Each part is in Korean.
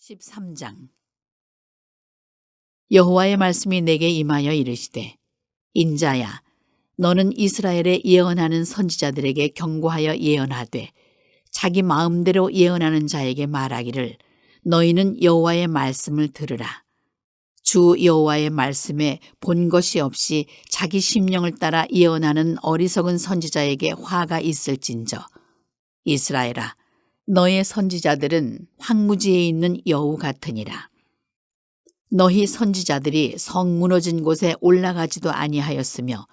13장. 여호와의 말씀이 내게 임하여 이르시되, 인자야, 너는 이스라엘에 예언하는 선지자들에게 경고하여 예언하되, 자기 마음대로 예언하는 자에게 말하기를, 너희는 여호와의 말씀을 들으라. 주 여호와의 말씀에 본 것이 없이 자기 심령을 따라 예언하는 어리석은 선지자에게 화가 있을진저. 이스라엘아, 너의 선지자들은 황무지에 있는 여우 같으니라. 너희 선지자들이 성 무너진 곳에 올라가지도 아니하였으며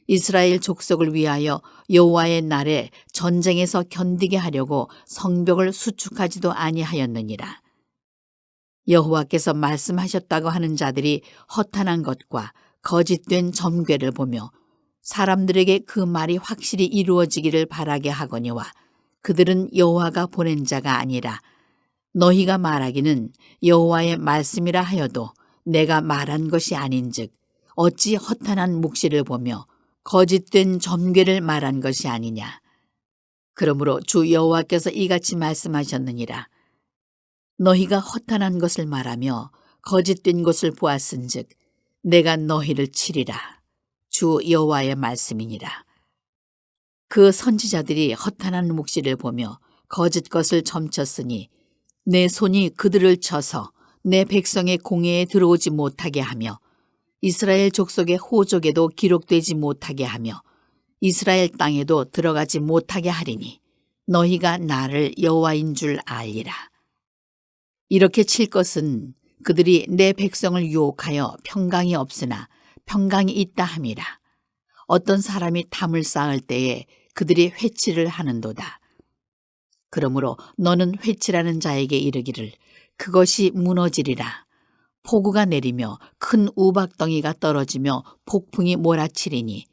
이스라엘 족속을 위하여 여호와의 날에 전쟁에서 견디게 하려고 성벽을 수축하지도 아니하였느니라. 여호와께서 말씀하셨다고 하는 자들이 허탄한 것과 거짓된 점괘를 보며 사람들에게 그 말이 확실히 이루어지기를 바라게 하거니와 그들은 여호와가 보낸 자가 아니라 너희가 말하기는 여호와의 말씀이라 하여도 내가 말한 것이 아닌즉 어찌 허탄한 묵시를 보며 거짓된 점괘를 말한 것이 아니냐. 그러므로 주 여호와께서 이같이 말씀하셨느니라. 너희가 허탄한 것을 말하며 거짓된 것을 보았은즉 내가 너희를 치리라. 주 여호와의 말씀이니라. 그 선지자들이 허탄한 묵시를 보며 거짓 것을 점쳤으니 내 손이 그들을 쳐서 내 백성의 공회에 들어오지 못하게 하며 이스라엘 족속의 호족에도 기록되지 못하게 하며 이스라엘 땅에도 들어가지 못하게 하리니 너희가 나를 여호와인 줄 알리라. 이렇게 칠 것은 그들이 내 백성을 유혹하여 평강이 없으나 평강이 있다 함이라. 어떤 사람이 담을 쌓을 때에 그들이 회치를 하는도다. 그러므로 너는 회치라는 자에게 이르기를 그것이 무너지리라. 폭우가 내리며 큰 우박덩이가 떨어지며 폭풍이 몰아치리니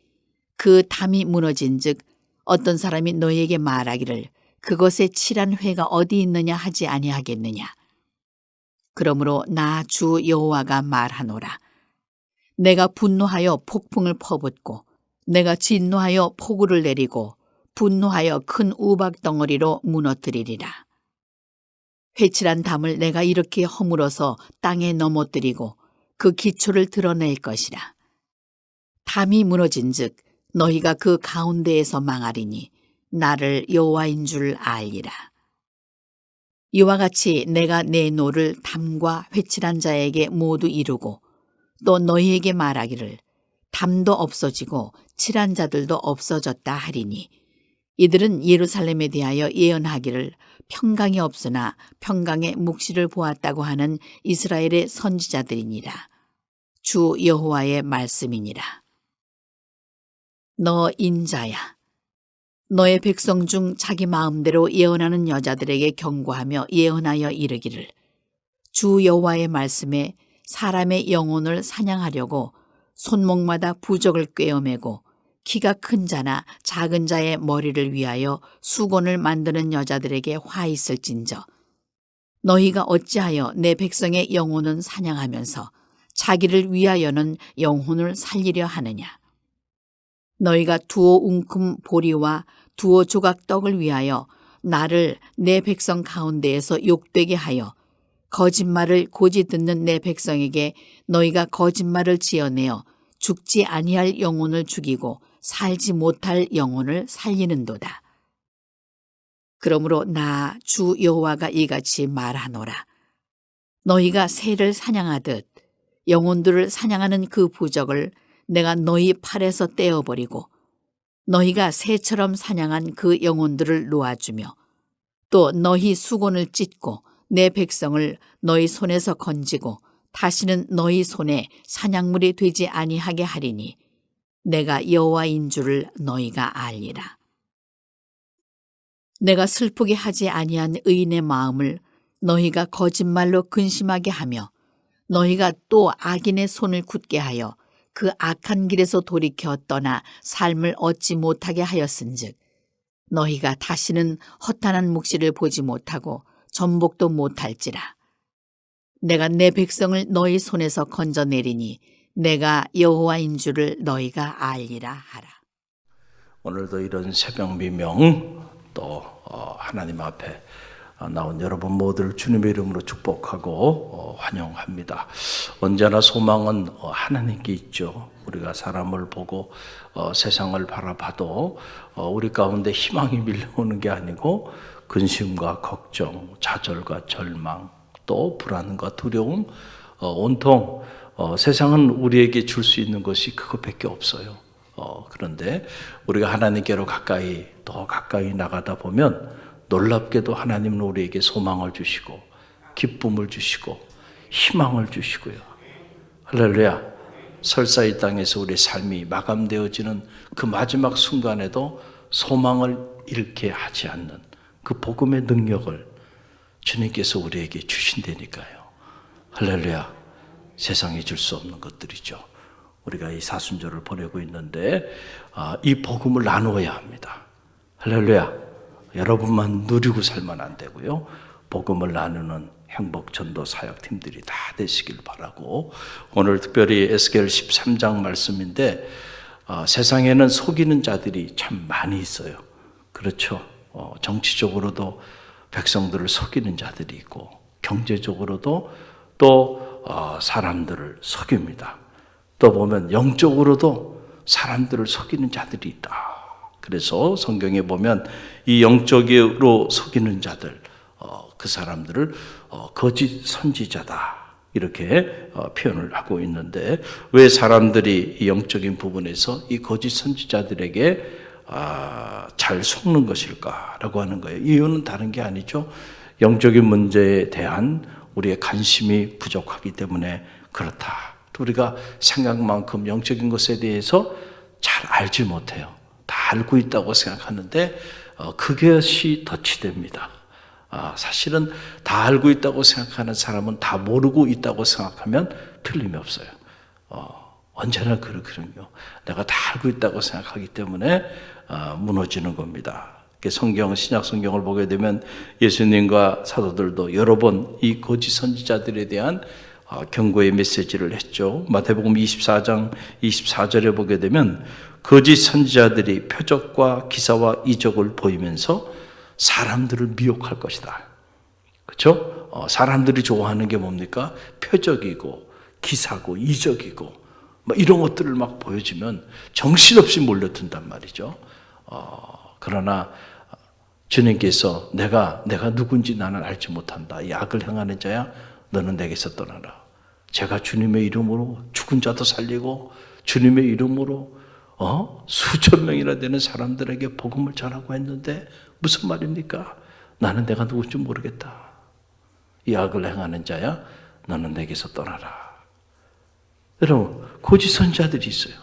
그 담이 무너진즉 어떤 사람이 너희에게 말하기를 그것에 칠한 회가 어디 있느냐 하지 아니하겠느냐. 그러므로 나 주 여호와가 말하노라. 내가 분노하여 폭풍을 퍼붓고 내가 진노하여 폭우를 내리고 분노하여 큰 우박덩어리로 무너뜨리리라. 회칠한 담을 내가 이렇게 허물어서 땅에 넘어뜨리고 그 기초를 드러낼 것이라. 담이 무너진즉 너희가 그 가운데에서 망하리니 나를 여호와인 줄 알리라. 이와 같이 내가 내 노를 담과 회칠한 자에게 모두 이루고 또 너희에게 말하기를 담도 없어지고 칠한 자들도 없어졌다 하리니 이들은 예루살렘에 대하여 예언하기를 평강이 없으나 평강의 묵시를 보았다고 하는 이스라엘의 선지자들이니라. 주 여호와의 말씀이니라. 너 인자야, 너의 백성 중 자기 마음대로 예언하는 여자들에게 경고하며 예언하여 이르기를 주 여호와의 말씀에 사람의 영혼을 사냥하려고 손목마다 부적을 꿰어매고 키가 큰 자나 작은 자의 머리를 위하여 수건을 만드는 여자들에게 화 있을진저. 너희가 어찌하여 내 백성의 영혼은 사냥하면서 자기를 위하여는 영혼을 살리려 하느냐. 너희가 두어 웅큼 보리와 두어 조각 떡을 위하여 나를 내 백성 가운데에서 욕되게 하여 거짓말을 고지 듣는 내 백성에게 너희가 거짓말을 지어내어 죽지 아니할 영혼을 죽이고 살지 못할 영혼을 살리는도다. 그러므로 나 주 여호와가 이같이 말하노라. 너희가 새를 사냥하듯 영혼들을 사냥하는 그 부적을 내가 너희 팔에서 떼어버리고 너희가 새처럼 사냥한 그 영혼들을 놓아주며 또 너희 수건을 찢고 내 백성을 너희 손에서 건지고 다시는 너희 손에 사냥물이 되지 아니하게 하리니 내가 여호와인 줄을 너희가 알리라. 내가 슬프게 하지 아니한 의인의 마음을 너희가 거짓말로 근심하게 하며 너희가 또 악인의 손을 굳게 하여 그 악한 길에서 돌이켜 떠나 삶을 얻지 못하게 하였은즉 너희가 다시는 허탄한 묵시를 보지 못하고 전복도 못할지라. 내가 내 백성을 너희 손에서 건져내리니 내가 여호와인 줄을 너희가 알리라 하라. 오늘도 이런 새벽 미명 또 하나님 앞에 나온 여러분 모두를 주님의 이름으로 축복하고 환영합니다. 언제나 소망은 하나님께 있죠. 우리가 사람을 보고 세상을 바라봐도 우리 가운데 희망이 밀려오는 게 아니고 근심과 걱정, 좌절과 절망, 또 불안과 두려움, 온통 세상은 우리에게 줄 수 있는 것이 그것밖에 없어요. 그런데 우리가 하나님께로 더 가까이 나가다 보면 놀랍게도 하나님은 우리에게 소망을 주시고 기쁨을 주시고 희망을 주시고요. 할렐루야. 설사 이 땅에서 우리의 삶이 마감되어지는 그 마지막 순간에도 소망을 잃게 하지 않는 그 복음의 능력을 주님께서 우리에게 주신다니까요. 할렐루야. 세상에 줄 수 없는 것들이죠. 우리가 이 사순절을 보내고 있는데 이 복음을 나누어야 합니다. 할렐루야. 여러분만 누리고 살면 안 되고요. 복음을 나누는 행복전도 사역팀들이 다 되시길 바라고, 오늘 특별히 에스겔 13장 말씀인데 세상에는 속이는 자들이 참 많이 있어요. 그렇죠. 정치적으로도 백성들을 속이는 자들이 있고 경제적으로도 또 사람들을 속입니다. 또 보면 영적으로도 사람들을 속이는 자들이 있다. 그래서 성경에 보면 이 영적으로 속이는 자들, 그 사람들을 거짓 선지자다 이렇게 표현을 하고 있는데, 왜 사람들이 이 영적인 부분에서 이 거짓 선지자들에게 잘 속는 것일까라고 하는 거예요. 이유는 다른 게 아니죠. 영적인 문제에 대한 우리의 관심이 부족하기 때문에 그렇다. 우리가 생각만큼 영적인 것에 대해서 잘 알지 못해요. 다 알고 있다고 생각하는데 그것이 덫이됩니다. 사실은 다 알고 있다고 생각하는 사람은 다 모르고 있다고 생각하면 틀림이 없어요. 언제나 그렇거든요. 내가 다 알고 있다고 생각하기 때문에 무너지는 겁니다. 신약 성경을 보게 되면 예수님과 사도들도 여러 번 이 거짓 선지자들에 대한 경고의 메시지를 했죠. 마태복음 24장 24절에 보게 되면 거짓 선지자들이 표적과 기사와 이적을 보이면서 사람들을 미혹할 것이다. 그렇죠? 사람들이 좋아하는 게 뭡니까? 표적이고 기사고 이적이고 이런 것들을 막 보여주면 정신없이 몰려든단 말이죠. 그러나 주님께서 내가 누군지 나는 알지 못한다. 이 악을 행하는 자야 너는 내게서 떠나라. 제가 주님의 이름으로 죽은 자도 살리고 주님의 이름으로 수천 명이나 되는 사람들에게 복음을 전하고 했는데 무슨 말입니까? 나는 내가 누군지 모르겠다. 이 악을 행하는 자야 너는 내게서 떠나라. 여러분, 거짓 선지자들이 있어요.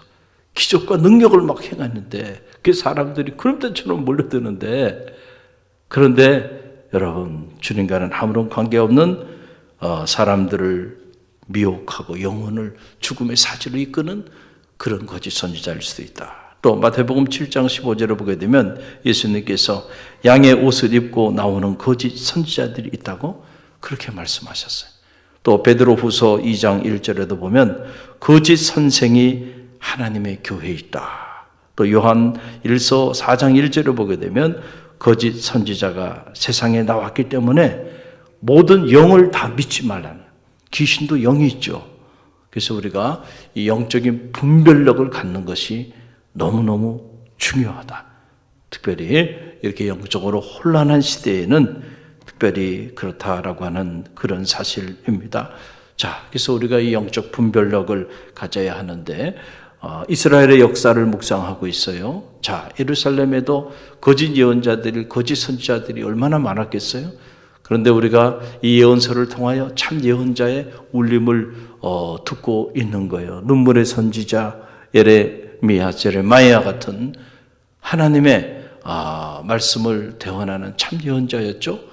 기적과 능력을 막 행했는데 그 사람들이 구름대처럼 몰려드는데, 그런데 여러분, 주님과는 아무런 관계없는 사람들을 미혹하고 영혼을 죽음의 사지로 이끄는 그런 거짓 선지자일 수도 있다. 또 마태복음 7장 15절을 보게 되면 예수님께서 양의 옷을 입고 나오는 거짓 선지자들이 있다고 그렇게 말씀하셨어요. 또 베드로후서 2장 1절에도 보면 거짓 선생이 하나님의 교회에 있다. 또 요한 1서 4장 1절을 보게 되면 거짓 선지자가 세상에 나왔기 때문에 모든 영을 다 믿지 말라는, 귀신도 영이 있죠. 그래서 우리가 이 영적인 분별력을 갖는 것이 너무너무 중요하다. 특별히 이렇게 영적으로 혼란한 시대에는 특별히 그렇다라고 하는 그런 사실입니다. 자, 그래서 우리가 이 영적 분별력을 가져야 하는데 이스라엘의 역사를 묵상하고 있어요. 자, 예루살렘에도 거짓 예언자들이, 거짓 선지자들이 얼마나 많았겠어요? 그런데 우리가 이 예언서를 통하여 참 예언자의 울림을 듣고 있는 거예요. 눈물의 선지자 예레미야, 제레마야 같은 하나님의 말씀을 대언하는 참 예언자였죠.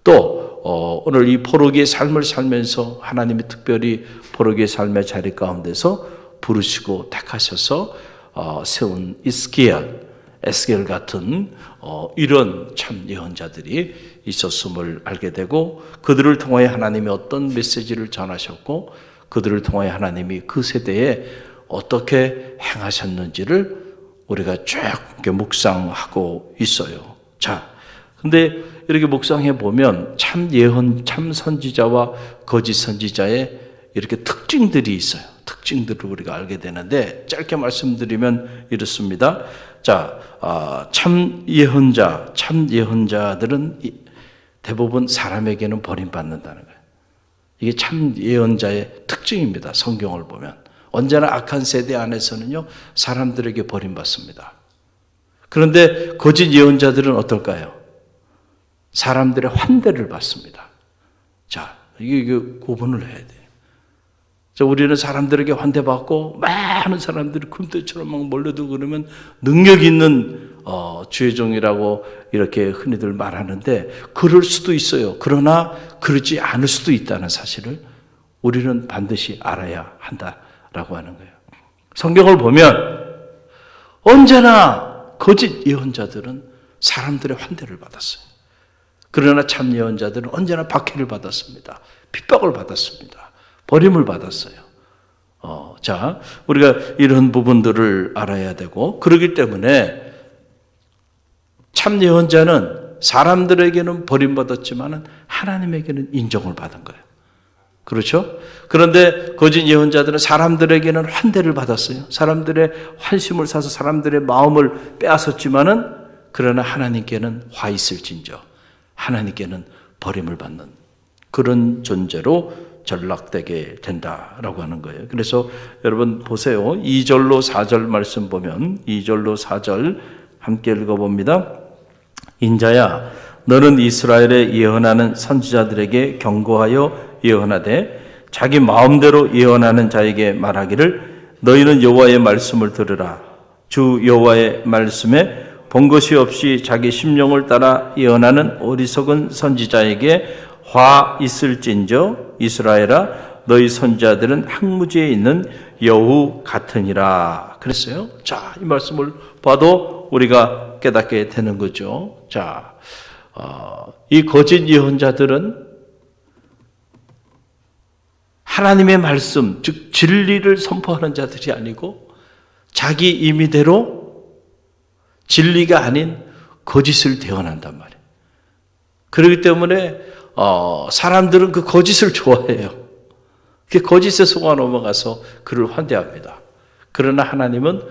또 오늘 이 포로기의 삶을 살면서 하나님이 특별히 포로기의 삶의 자리 가운데서 부르시고 택하셔서 세운 에스겔 같은 이런 참 예언자들이 있었음을 알게 되고, 그들을 통하여 하나님이 어떤 메시지를 전하셨고 그들을 통하여 하나님이 그 세대에 어떻게 행하셨는지를 우리가 쭉 묵상하고 있어요. 자, 근데 이렇게 묵상해 보면 참 선지자와 거짓 선지자의 이렇게 특징들이 있어요. 특징들을 우리가 알게 되는데 짧게 말씀드리면 이렇습니다. 자, 참 예언자들은 대부분 사람에게는 버림받는다는 거예요. 이게 참 예언자의 특징입니다. 성경을 보면 언제나 악한 세대 안에서는요 사람들에게 버림받습니다. 그런데 거짓 예언자들은 어떨까요? 사람들의 환대를 받습니다. 자, 이게 구분을 해야 돼요. 자, 우리는 사람들에게 환대받고 많은 사람들이 kum떼처럼 막 몰려들고 그러면 능력 있는 주의 종이라고 이렇게 흔히들 말하는데 그럴 수도 있어요. 그러나 그렇지 않을 수도 있다는 사실을 우리는 반드시 알아야 한다라고 하는 거예요. 성경을 보면 언제나 거짓 예언자들은 사람들의 환대를 받았어요. 그러나 참 예언자들은 언제나 박해를 받았습니다. 핍박을 받았습니다. 버림을 받았어요. 자, 우리가 이런 부분들을 알아야 되고, 그렇기 때문에 참 예언자는 사람들에게는 버림받았지만 하나님에게는 인정을 받은 거예요. 그렇죠? 그런데 거짓 예언자들은 사람들에게는 환대를 받았어요. 사람들의 환심을 사서 사람들의 마음을 빼앗았지만은 그러나 하나님께는 화 있을진저 하나님께는 버림을 받는 그런 존재로 전락되게 된다라고 하는 거예요. 그래서 여러분 보세요. 2절로 4절 말씀 보면 2절로 4절 함께 읽어봅니다. 인자야 너는 이스라엘에 예언하는 선지자들에게 경고하여 예언하되 자기 마음대로 예언하는 자에게 말하기를 너희는 여호와의 말씀을 들으라. 주 여호와의 말씀에 본 것이 없이 자기 심령을 따라 예언하는 어리석은 선지자에게 화 있을진저 이스라엘아 너희 선지자들은 항무지에 있는 여우 같으니라 그랬어요. 자, 이 말씀을 봐도 우리가 깨닫게 되는 거죠. 자, 이 거짓 예언자들은 하나님의 말씀, 즉 진리를 선포하는 자들이 아니고 자기 임의대로 진리가 아닌 거짓을 대언한단 말이에요. 그렇기 때문에 사람들은 그 거짓을 좋아해요. 그 거짓에 속아 넘어가서 그를 환대합니다. 그러나 하나님은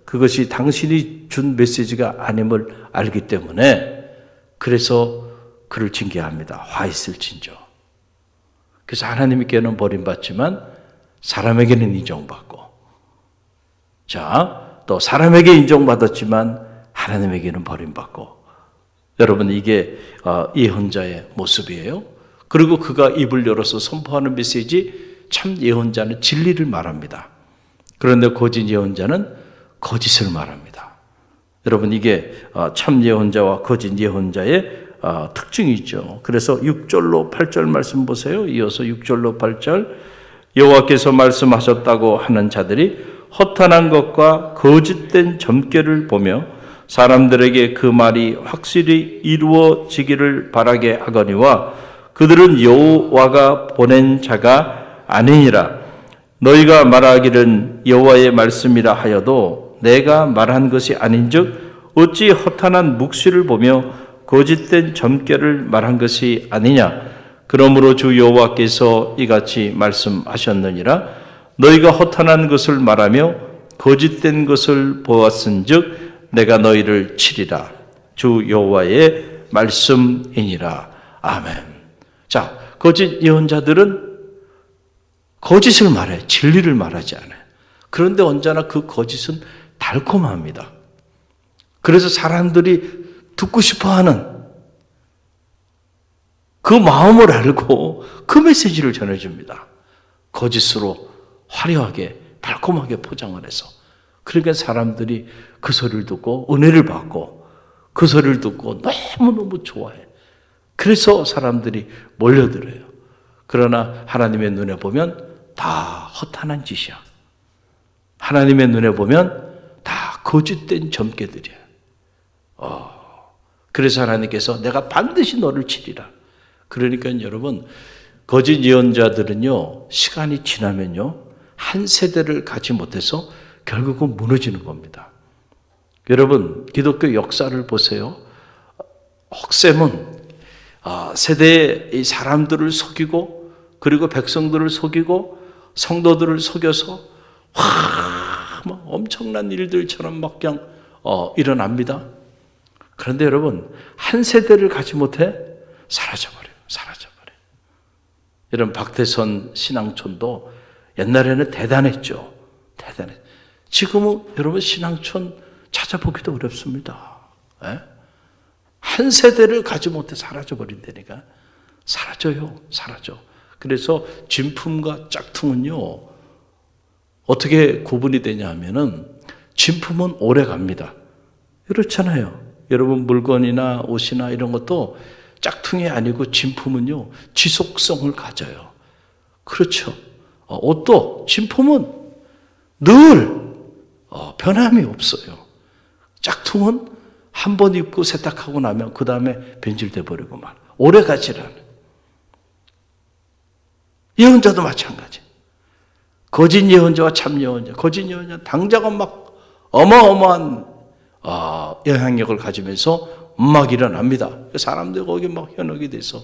그것이 당신이 준 메시지가 아님을 알기 때문에 그래서 그를 징계합니다. 화 있을진저. 그래서 하나님께는 버림받지만 사람에게는 인정받고, 자, 또 사람에게 인정받았지만 하나님에게는 버림받고. 여러분, 이게 예언자의 모습이에요. 그리고 그가 입을 열어서 선포하는 메시지, 참 예언자는 진리를 말합니다. 그런데 거짓 예언자는 거짓을 말합니다. 여러분, 이게 참 예언자와 거짓 예언자의 특징이 있죠. 그래서 6절로 8절 말씀 보세요. 이어서 6절로 8절 여호와께서 말씀하셨다고 하는 자들이 허탄한 것과 거짓된 점괘를 보며 사람들에게 그 말이 확실히 이루어지기를 바라게 하거니와 그들은 여호와가 보낸 자가 아니니라. 너희가 말하기는 여호와의 말씀이라 하여도 내가 말한 것이 아닌즉 어찌 허탄한 묵시를 보며 거짓된 점괘를 말한 것이 아니냐. 그러므로 주 여호와께서 이같이 말씀하셨느니라. 너희가 허탄한 것을 말하며 거짓된 것을 보았은즉 내가 너희를 치리라. 주 여호와의 말씀이니라. 아멘. 자, 거짓 예언자들은 거짓을 말해, 진리를 말하지 않아요. 그런데 언제나 그 거짓은 달콤합니다. 그래서 사람들이 듣고 싶어하는 그 마음을 알고 그 메시지를 전해줍니다. 거짓으로 화려하게 달콤하게 포장을 해서. 그러니까 사람들이 그 소리를 듣고 은혜를 받고 그 소리를 듣고 너무너무 좋아해. 그래서 사람들이 몰려들어요. 그러나 하나님의 눈에 보면 다 허탄한 짓이야. 하나님의 눈에 보면 다 거짓된 점괘들이야. 그래서 하나님께서 내가 반드시 너를 치리라. 그러니까 여러분, 거짓 예언자들은요, 시간이 지나면요, 한 세대를 가지 못해서 결국은 무너지는 겁니다. 여러분, 기독교 역사를 보세요. 혹sem은 세대의 사람들을 속이고 그리고 백성들을 속이고 성도들을 속여서 막 엄청난 일들처럼 막 그냥 일어납니다. 그런데 여러분 한 세대를 가지 못해 사라져버려요. 이런 박태선 신앙촌도 옛날에는 대단했죠. 지금은 여러분 신앙촌 찾아보기도 어렵습니다. 예? 한 세대를 가지 못해 사라져버린다니까. 사라져. 그래서 진품과 짝퉁은요, 어떻게 구분이 되냐 하면은, 진품은 오래 갑니다. 그렇잖아요. 여러분 물건이나 옷이나 이런 것도 짝퉁이 아니고 진품은요, 지속성을 가져요. 그렇죠. 옷도 진품은 늘 변함이 없어요. 짝퉁은 한 번 입고 세탁하고 나면 그 다음에 변질돼 버리고 말. 오래 가지 않아요. 예언자도 마찬가지. 거짓 예언자와 참 예언자. 거짓 예언자 당자가 막 어마어마한 영향력을 가지면서 막 일어납니다. 사람들 거기 막 현혹이 돼서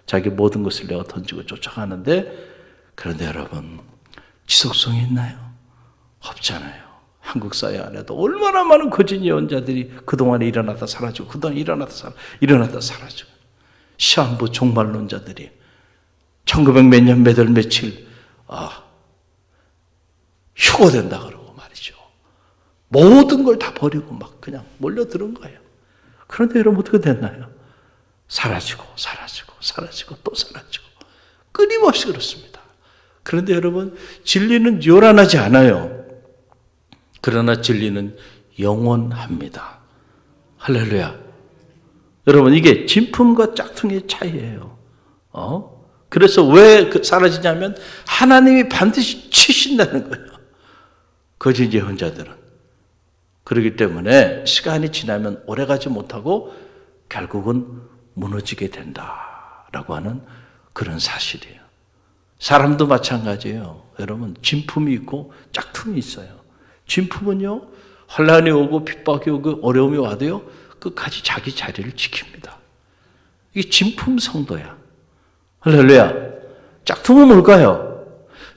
자기 모든 것을 내어 던지고 쫓아가는데, 그런데 여러분 지속성이 있나요? 없잖아요. 한국 사회 안에도 얼마나 많은 거짓 예언자들이 그동안에 일어났다 사라지고 그동안 일어났다 사라지고, 시한부 종말론자들이 1900 몇 년 몇 월 며칠 휴거된다 그러고 말이죠. 모든 걸 다 버리고 막 그냥 몰려드는 거예요. 그런데 여러분 어떻게 됐나요? 사라지고 또 사라지고 끊임없이 그렇습니다. 그런데 여러분 진리는 요란하지 않아요. 그러나 진리는 영원합니다. 할렐루야. 여러분 이게 진품과 짝퉁의 차이예요. 그래서 왜 사라지냐면 하나님이 반드시 치신다는 거예요. 거짓 예언자들은. 그렇기 때문에 시간이 지나면 오래가지 못하고 결국은 무너지게 된다라고 하는 그런 사실이에요. 사람도 마찬가지예요. 여러분 진품이 있고 짝퉁이 있어요. 진품은요, 환난이 오고 핍박이 오고 어려움이 와도요, 끝까지 자기 자리를 지킵니다. 이게 진품 성도야. 할렐루야. 짝퉁은 뭘까요?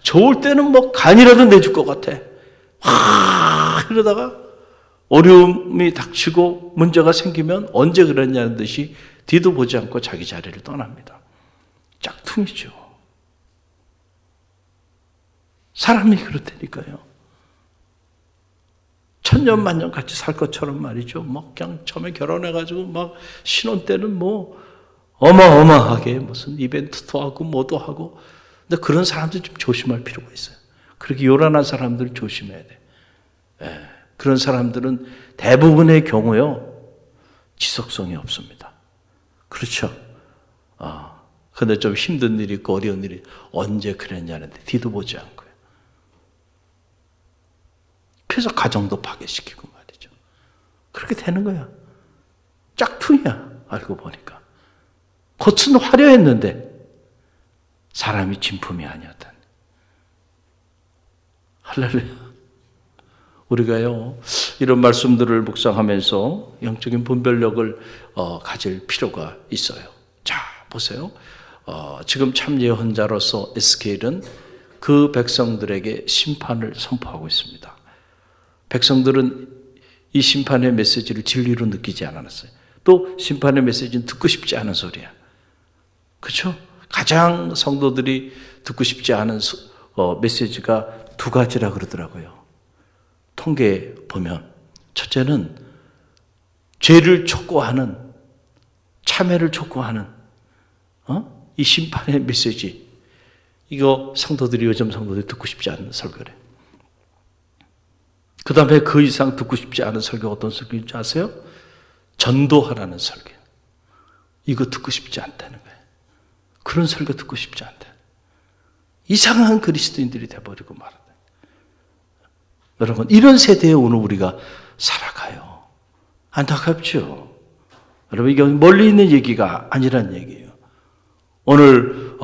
좋을 때는 뭐 간이라도 내줄 것 같아. 이러다가 어려움이 닥치고 문제가 생기면 언제 그랬냐는 듯이 뒤도 보지 않고 자기 자리를 떠납니다. 짝퉁이죠. 사람이 그렇다니까요. 천년만년 같이 살 것처럼 말이죠. 막 그냥 처음에 결혼해가지고 막 신혼 때는 뭐 어마어마하게 무슨 이벤트도 하고 뭐도 하고. 근데 그런 사람들 좀 조심할 필요가 있어요. 그렇게 요란한 사람들 조심해야 돼. 그런 사람들은 대부분의 경우요, 지속성이 없습니다. 그렇죠. 근데 좀 힘든 일이 있고 어려운 일이 언제 그랬냐는데 뒤도 보지 않고요. 그래서 가정도 파괴시키고 말이죠. 그렇게 되는 거야. 짝퉁이야, 알고 보니까. 겉은 화려했는데 사람이 진품이 아니었다니. 할렐루야. 우리가요, 이런 말씀들을 묵상하면서 영적인 분별력을 가질 필요가 있어요. 자, 보세요. 지금 참 예언자로서 에스겔은 그 백성들에게 심판을 선포하고 있습니다. 백성들은 이 심판의 메시지를 진리로 느끼지 않았어요. 또 심판의 메시지는 듣고 싶지 않은 소리야. 그렇죠? 가장 성도들이 듣고 싶지 않은 메시지가 두 가지라 그러더라고요. 통계에 보면 첫째는 죄를 촉구하는, 참회를 촉구하는 이 심판의 메시지, 이거 요즘 성도들이 듣고 싶지 않은 설교래. 그 다음에 그 이상 듣고 싶지 않은 설교가 어떤 설교인지 아세요? 전도하라는 설교. 이거 듣고 싶지 않다는 거예요. 그런 설교 듣고 싶지 않다. 이상한 그리스도인들이 돼버리고 말한다. 여러분, 이런 세대에 오늘 우리가 살아가요. 안타깝죠? 여러분, 이게 멀리 있는 얘기가 아니란 얘기예요. 오늘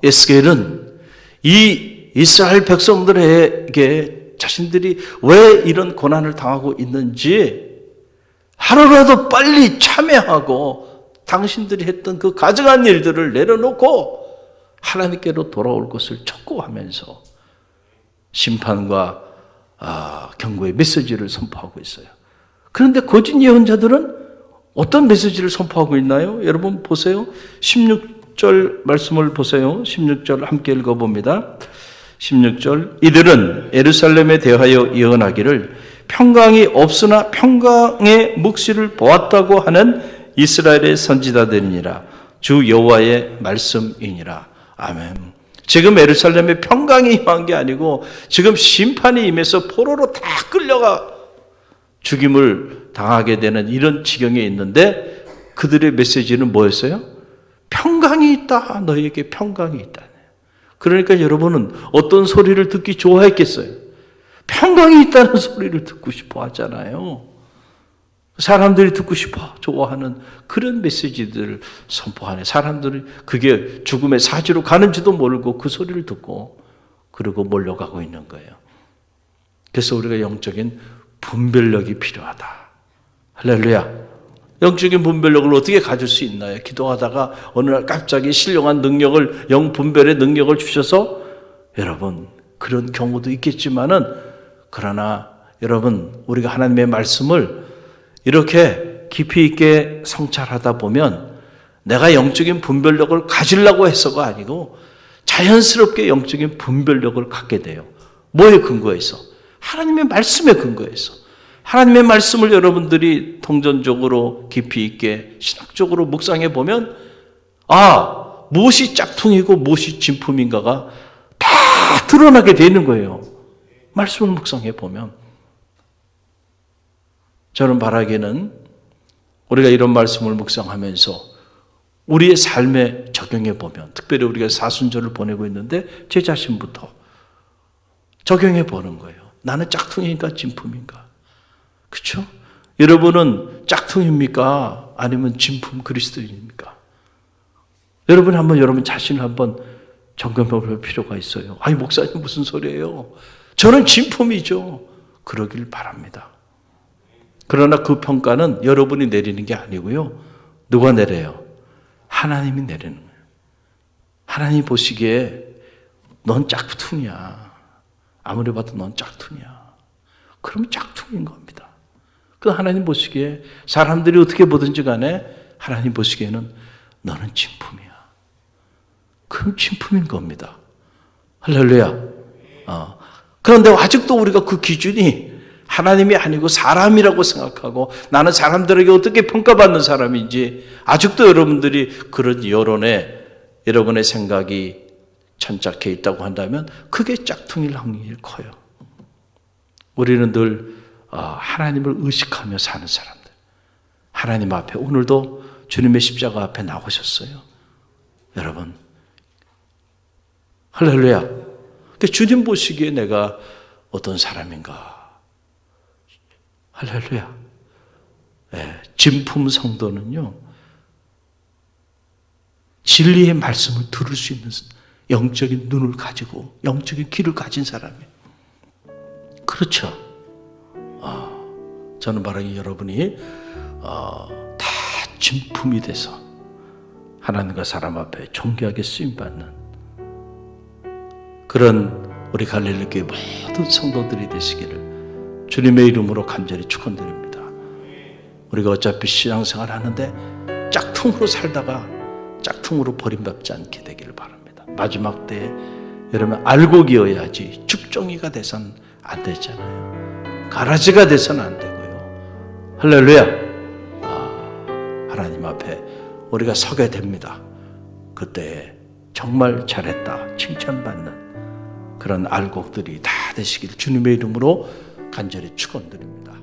에스겔은 이 이스라엘 백성들에게 자신들이 왜 이런 고난을 당하고 있는지 하루라도 빨리 참회하고 당신들이 했던 그 가증한 일들을 내려놓고 하나님께로 돌아올 것을 촉구하면서 심판과 경고의 메시지를 선포하고 있어요. 그런데 거짓 예언자들은 어떤 메시지를 선포하고 있나요? 여러분 보세요. 16절 말씀을 보세요. 16절 함께 읽어봅니다. 16절 이들은 예루살렘에 대하여 예언하기를 평강이 없으나 평강의 묵시를 보았다고 하는 이스라엘의 선지자들이니라. 주 여호와의 말씀이니라. 아멘. 지금 예루살렘에 평강이 임한 게 아니고 지금 심판이 임해서 포로로 다 끌려가 죽임을 당하게 되는 이런 지경에 있는데 그들의 메시지는 뭐였어요? 평강이 있다. 너희에게 평강이 있다. 그러니까 여러분은 어떤 소리를 듣기 좋아했겠어요? 평강이 있다는 소리를 듣고 싶어 하잖아요. 사람들이 듣고 싶어 좋아하는 그런 메시지들을 선포하네. 사람들이 그게 죽음의 사지로 가는지도 모르고 그 소리를 듣고 그러고 몰려가고 있는 거예요. 그래서 우리가 영적인 분별력이 필요하다. 할렐루야. 영적인 분별력을 어떻게 가질 수 있나요? 기도하다가 어느 날 갑자기 신령한 능력을, 영분별의 능력을 주셔서 여러분 그런 경우도 있겠지만은 그러나 여러분 우리가 하나님의 말씀을 이렇게 깊이 있게 성찰하다 보면 내가 영적인 분별력을 가지려고 해서가 아니고 자연스럽게 영적인 분별력을 갖게 돼요. 뭐에 근거해서? 하나님의 말씀에 근거해서. 하나님의 말씀을 여러분들이 통전적으로 깊이 있게 신학적으로 묵상해 보면 무엇이 짝퉁이고 무엇이 진품인가가 다 드러나게 되는 거예요. 말씀을 묵상해 보면. 저는 바라기는 우리가 이런 말씀을 묵상하면서 우리의 삶에 적용해 보면, 특별히 우리가 사순절을 보내고 있는데 제 자신부터 적용해 보는 거예요. 나는 짝퉁인가 진품인가? 그렇죠? 여러분은 짝퉁입니까? 아니면 진품 그리스도인입니까? 여러분 한번 여러분 자신을 한번 점검해 볼 필요가 있어요. 아니 목사님 무슨 소리예요? 저는 진품이죠. 그러길 바랍니다. 그러나 그 평가는 여러분이 내리는 게 아니고요. 누가 내려요? 하나님이 내리는 거예요. 하나님이 보시기에 넌 짝퉁이야. 아무리 봐도 넌 짝퉁이야. 그러면 짝퉁인 겁니다. 그 하나님 보시기에 사람들이 어떻게 보든지 간에 하나님 보시기에는 너는 진품이야. 그럼 진품인 겁니다. 할렐루야. 그런데 아직도 우리가 그 기준이 하나님이 아니고 사람이라고 생각하고 나는 사람들에게 어떻게 평가받는 사람인지 아직도 여러분들이 그런 여론에 여러분의 생각이 천착해 있다고 한다면 그게 짝퉁일 확률이 커요. 우리는 늘 하나님을 의식하며 사는 사람들. 하나님 앞에 오늘도 주님의 십자가 앞에 나오셨어요. 여러분 할렐루야. 주님 보시기에 내가 어떤 사람인가. 할렐루야. 진품 성도는요, 진리의 말씀을 들을 수 있는 영적인 눈을 가지고 영적인 귀를 가진 사람이에요. 그렇죠. 저는 바라기 여러분이 다 진품이 돼서 하나님과 사람 앞에 존귀하게 쓰임받는 그런 우리 갈릴리 교회 모든 성도들이 되시기를 주님의 이름으로 간절히 축원드립니다. 우리가 어차피 신앙생활 하는데 짝퉁으로 살다가 짝퉁으로 버림받지 않게 되기를 바랍니다. 마지막 때에 여러분 알곡이어야지 죽정이가 돼선 안 되잖아요. 가라지가 돼선 안 되고요. 할렐루야. 하나님 앞에 우리가 서게 됩니다. 그때 정말 잘했다 칭찬받는 그런 알곡들이 다 되시길 주님의 이름으로 간절히 축원드립니다.